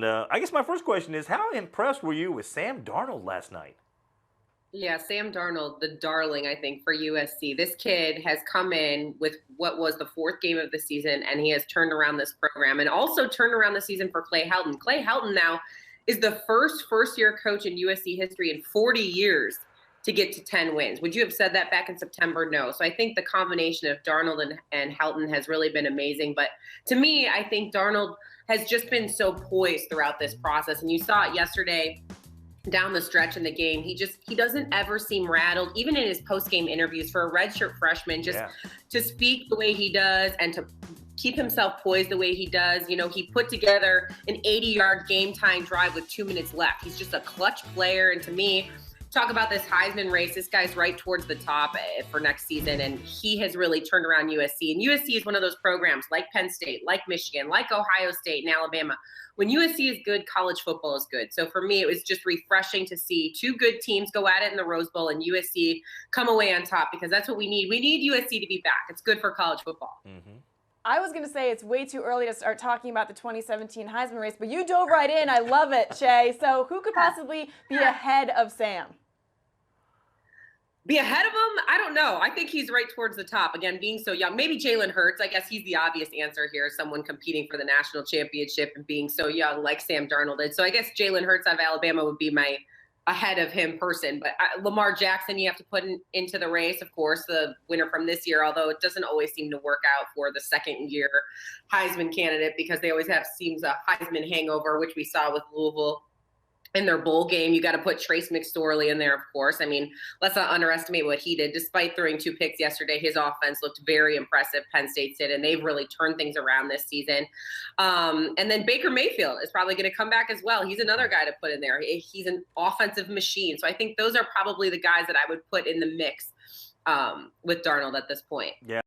And I guess my first question is, how impressed were you with Sam Darnold last night? Yeah, Sam Darnold, the darling, I think, for USC. This kid has come in with what was the fourth game of the season, and he has turned around this program and also turned around the season for Clay Helton. Clay Helton now is the first-year coach in USC history in 40 years to get to 10 wins. Would you have said that back in September? No. So I think the combination of Darnold and Helton has really been amazing. But to me, I think Darnold has just been so poised throughout this process. And you saw it yesterday down the stretch in the game. He doesn't ever seem rattled, even in his post-game interviews for a redshirt freshman, to speak the way he does and to keep himself poised the way he does. You know, he put together an 80-yard game time drive with 2 minutes left. He's just a clutch player. And to me, talk about this Heisman race, this guy's right towards the top for next season, and he has really turned around USC. And USC is one of those programs like Penn State, like Michigan, like Ohio State and Alabama. When USC is good, college football is good. So for me, it was just refreshing to see two good teams go at it in the Rose Bowl and USC come away on top, because that's what we need. We need USC to be back. It's good for college football. Mm-hmm. I was going to say it's way too early to start talking about the 2017 Heisman race, but you dove right in. I love it, Shae. So who could possibly be ahead of Sam? Be ahead of him? I don't know. I think he's right towards the top. Again, being so young. Maybe Jalen Hurts. I guess he's the obvious answer here. Someone competing for the national championship and being so young like Sam Darnold did. So I guess Jalen Hurts out of Alabama would be my ahead of him person. But Lamar Jackson, you have to put into the race, of course, the winner from this year, although it doesn't always seem to work out for the second-year Heisman candidate because they always seems a Heisman hangover, which we saw with Louisville in their bowl game. You got to put Trace McSorley in there, of course. I mean, let's not underestimate what he did. Despite throwing 2 picks yesterday, his offense looked very impressive. Penn State did, and they've really turned things around this season. And then Baker Mayfield is probably going to come back as well. He's another guy to put in there. He's an offensive machine. So I think those are probably the guys that I would put in the mix with Darnold at this point. Yeah.